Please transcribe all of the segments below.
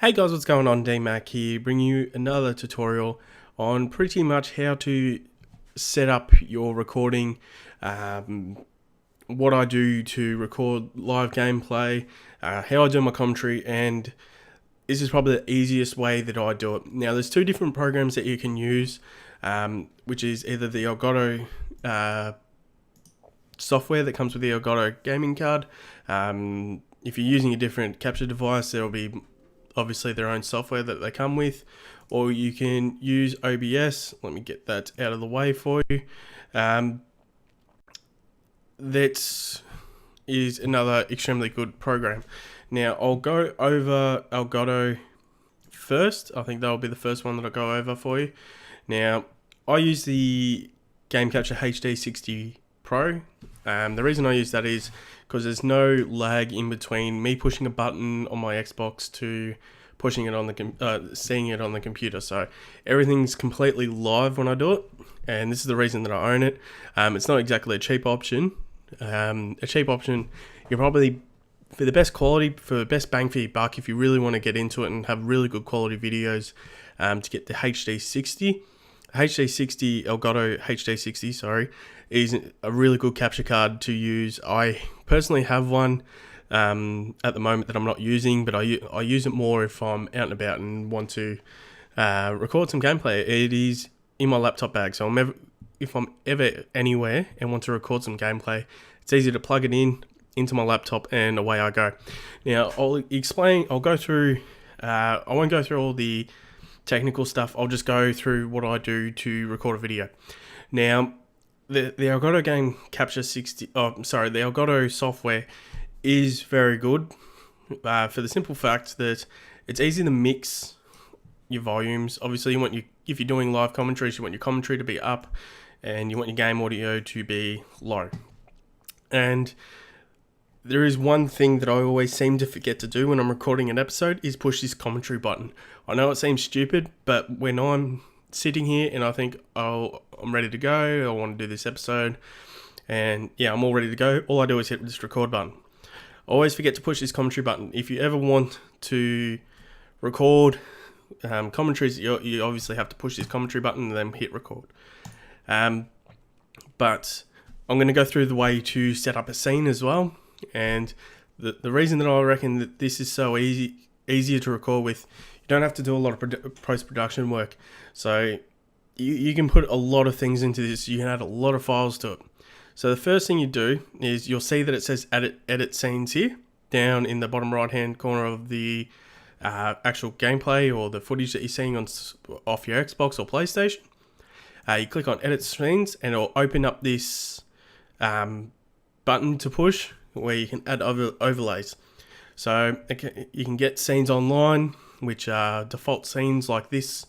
Hey guys, what's going on? DMac here, bringing you another tutorial on pretty much how to set up your recording, what I do to record live gameplay, how I do my commentary, and this is probably the easiest way that I do it. Now, there's two different programs that you can use, which is either the Elgato software that comes with the Elgato gaming card. If you're using a different capture device, there will be obviously their own software that they come with, or you can use OBS. Let me get that out of the way for you. That is another extremely good program. Now I'll go over Elgato first. I think that'll be the first one that I'll go over for you. Now I use the Game Capture HD60 Pro. The reason I use that is because there's no lag in between me pushing a button on my Xbox to pushing it on the seeing it on the computer. So everything's completely live when I do it, and this is the reason that I own it. It's not exactly a cheap option. You're probably for the best quality, for the best bang for your buck, if you really want to get into it and have really good quality videos, to get the HD60. HD60, Elgato HD60, sorry, is a really good capture card to use. I personally have one at the moment that I'm not using, but I use it more if I'm out and about and want to record some gameplay. It is in my laptop bag, so if I'm ever anywhere and want to record some gameplay, it's easy to plug it into my laptop and away I go. Now, I'll go through, I won't go through all the technical stuff. I'll just go through what I do to record a video. Now, the Elgato Game Capture the Elgato software is very good for the simple fact that it's easy to mix your volumes. Obviously, if you're doing live commentaries, you want your commentary to be up and you want your game audio to be low. And there is one thing that I always seem to forget to do when I'm recording an episode is push this commentary button. I know it seems stupid, but when I'm sitting here and I think, oh, I'm ready to go, I want to do this episode, and yeah, I'm all ready to go, all I do is hit this record button. I always forget to push this commentary button. If you ever want to record commentaries, you obviously have to push this commentary button and then hit record. But I'm going to go through the way to set up a scene as well. And the reason that I reckon that this is so easier to record with, you don't have to do a lot of post-production work. So you can put a lot of things into this. You can add a lot of files to it. So the first thing you do is you'll see that it says edit scenes here, down in the bottom right-hand corner of the actual gameplay or the footage that you're seeing off your Xbox or PlayStation. You click on edit scenes and it'll open up this button to push where you can add overlays. So you can get scenes online, which are default scenes like this,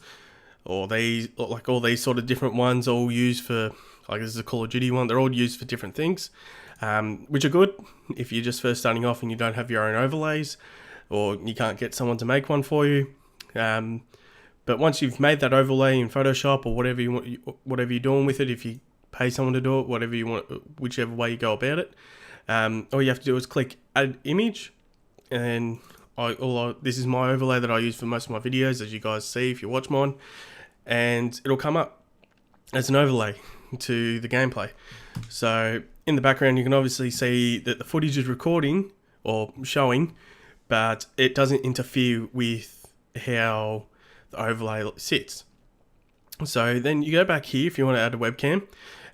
or like all these sort of different ones, all used for, like this is a Call of Duty one, they're all used for different things, which are good if you're just first starting off and you don't have your own overlays, or you can't get someone to make one for you. But once you've made that overlay in Photoshop or whatever you're doing with it, if you pay someone to do it, whatever you want, whichever way you go about it, all you have to do is click add image, and this is my overlay that I use for most of my videos, as you guys see if you watch mine, and it'll come up as an overlay to the gameplay. So in the background you can obviously see that the footage is recording or showing, but it doesn't interfere with how the overlay sits. So then you go back here if you want to add a webcam.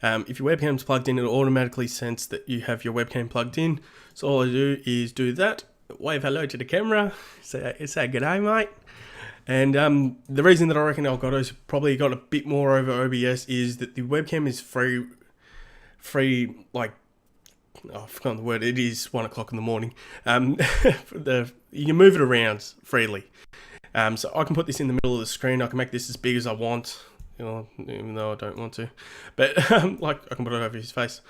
If your webcam's plugged in, it'll automatically sense that you have your webcam plugged in. So all I do is do that, wave hello to the camera, say g'day mate. And the reason that I reckon Elgato's probably got a bit more over OBS is that the webcam is free, like, I've forgotten the word, it is 1 o'clock in the morning. You can move it around freely. So I can put this in the middle of the screen, I can make this as big as I want, even though I don't want to, but like I can put it over his face,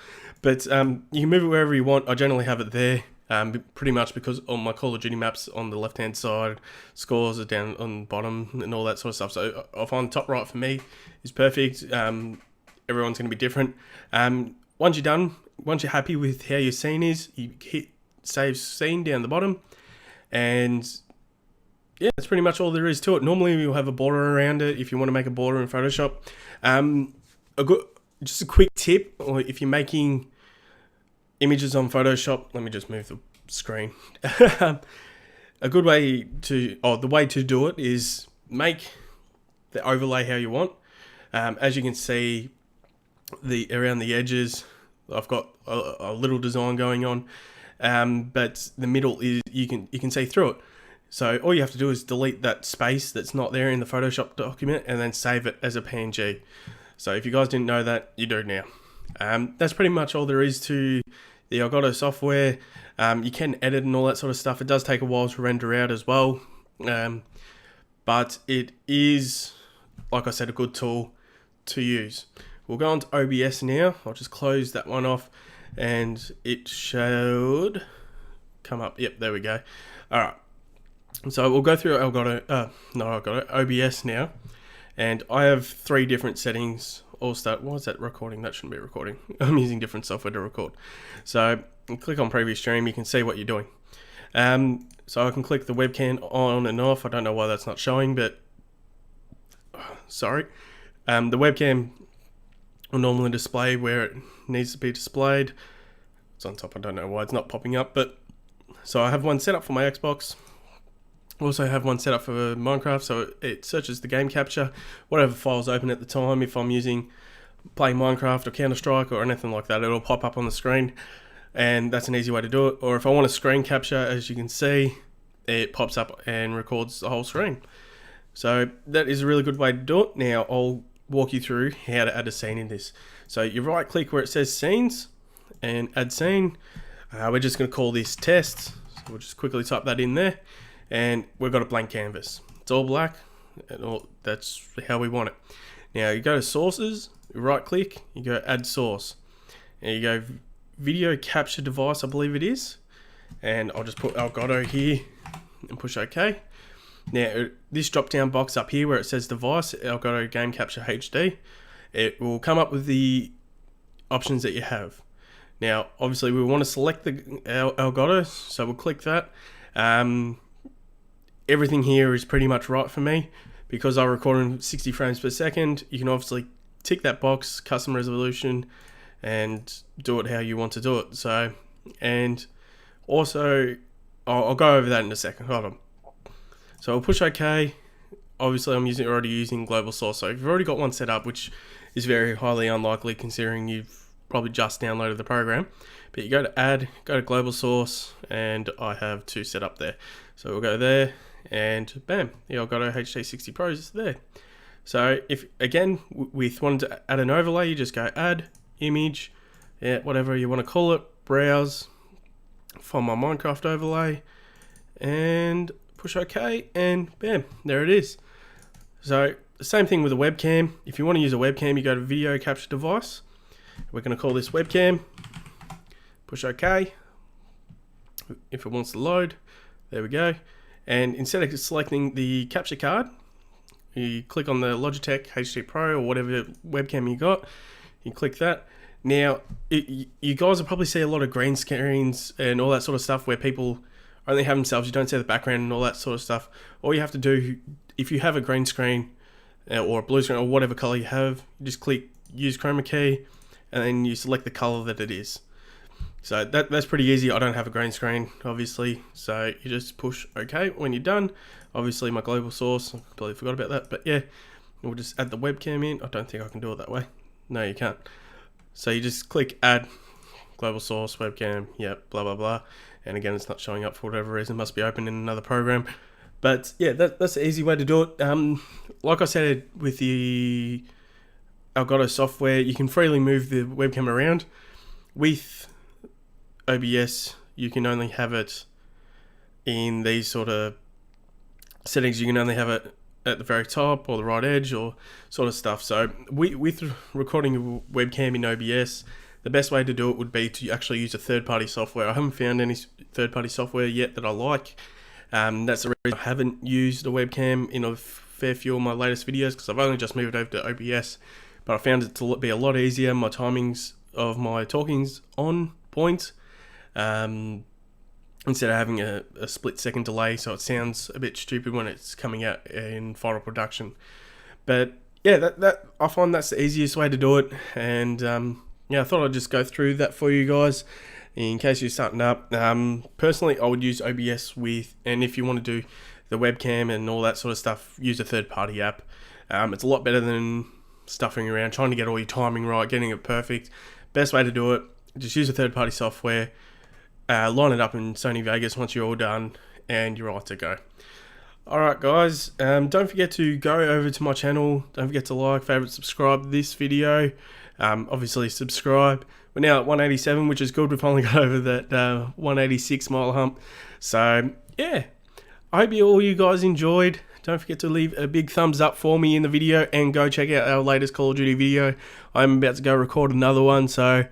but you can move it wherever you want. I generally have it there, pretty much because all my Call of Duty maps on the left hand side, scores are down on the bottom and all that sort of stuff. So I find top right for me is perfect. Everyone's going to be different. Once you're happy with how your scene is, you hit save scene down the bottom, and yeah, that's pretty much all there is to it. Normally you'll have a border around it if you want to make a border in Photoshop. A good, just a quick tip, or if you're making images on Photoshop, let me just move the screen. A good way to, the way to do it is make the overlay how you want. As you can see, around the edges, I've got a little design going on, but the middle is you can see through it. So all you have to do is delete that space that's not there in the Photoshop document and then save it as a PNG. So if you guys didn't know that, you do now. That's pretty much all there is to the Elgato software. You can edit and all that sort of stuff. It does take a while to render out as well. But it is, like I said, a good tool to use. We'll go on to OBS now. I'll just close that one off and it should come up. Yep, there we go. All right. So we'll go through OBS now. And I have 3 different settings. Why is that recording? That shouldn't be recording. I'm using different software to record. So click on previous stream, you can see what you're doing. So I can click the webcam on and off. I don't know why that's not showing, but sorry. The webcam will normally display where it needs to be displayed. It's on top. I don't know why it's not popping up, but so I have one set up for my Xbox. Also have one set up for Minecraft, so it searches the game capture, whatever files open at the time. If I'm playing Minecraft or Counter-Strike or anything like that, it'll pop up on the screen, and that's an easy way to do it. Or if I want a screen capture, as you can see, it pops up and records the whole screen. So that is a really good way to do it. Now I'll walk you through how to add a scene in this. So you right click where it says scenes and add scene. We're just going to call this test. So we'll just quickly type that in there. And we've got a blank canvas. It's all black, and that's how we want it. Now you go to sources, you right click, you go add source, and you go video capture device, I believe it is, and I'll just put Elgato here and push OK. Now this drop down box up here where it says device, Elgato Game Capture HD, it will come up with the options that you have. Now obviously we want to select the Elgato, so we'll click that. Everything here is pretty much right for me because I record in 60 frames per second. You can obviously tick that box, custom resolution, and do it how you want to do it. So, and also, I'll go over that in a second. Hold on. So I'll push OK. Obviously, I'm already using global source. So if you've already got one set up, which is very highly unlikely considering you've probably just downloaded the program, but you go to add, go to global source, and I have 2 set up there. So we'll go there. And bam, the Elgato HD60 Pro is there. So if again with wanting to add an overlay, you just go add image, whatever you want to call it, browse, find my Minecraft overlay, and push OK, and bam, there it is. So the same thing with a webcam. If you want to use a webcam, you go to video capture device. We're going to call this webcam. Push OK. If it wants to load, there we go. And instead of selecting the capture card, you click on the Logitech HD Pro or whatever webcam you got. You click that. Now, you guys will probably see a lot of green screens and all that sort of stuff where people only have themselves. You don't see the background and all that sort of stuff. All you have to do, if you have a green screen or a blue screen or whatever color you have, you just click use chroma key and then you select the color that it is. So that's pretty easy. I don't have a green screen, obviously. So you just push OK when you're done. Obviously my global source, I completely forgot about that. But yeah, we'll just add the webcam in. I don't think I can do it that way. No, you can't. So you just click add global source, webcam, yep, blah, blah, blah. And again, it's not showing up for whatever reason. It must be open in another program. But yeah, that's the easy way to do it. Like I said, with the Elgato software, you can freely move the webcam around. With OBS, you can only have it in these sort of settings. You can only have it at the very top or the right edge or sort of stuff. So with recording a webcam in OBS, the best way to do it would be to actually use a third-party software. I haven't found any third-party software yet that I like. That's the reason I haven't used a webcam in a fair few of my latest videos, because I've only just moved over to OBS, but I found it to be a lot easier. My timings of my talking's on point. instead of having a split-second delay, so it sounds a bit stupid when it's coming out in final production. But yeah, that I find that's the easiest way to do it, and yeah, I thought I'd just go through that for you guys in case you're starting up. Personally, I would use OBS with, and if you want to do the webcam and all that sort of stuff, use a third-party app. It's a lot better than stuffing around, trying to get all your timing right, getting it perfect. Best way to do it, just use a third-party software, line it up in Sony Vegas once you're all done, and you're right to go. Alright guys, don't forget to go over to my channel. Don't forget to like, favorite, subscribe this video. Obviously subscribe. We're now at 187, which is good. We've finally got over that 186 mile hump. So yeah, I hope all you guys enjoyed. Don't forget to leave a big thumbs up for me in the video, and go check out our latest Call of Duty video. I'm about to go record another one, so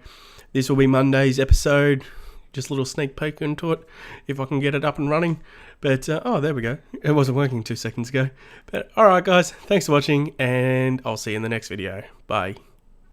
this will be Monday's episode. Just a little sneak peek into it, if I can get it up and running. But, oh, there we go. It wasn't working 2 seconds ago. But, alright guys, thanks for watching, and I'll see you in the next video. Bye.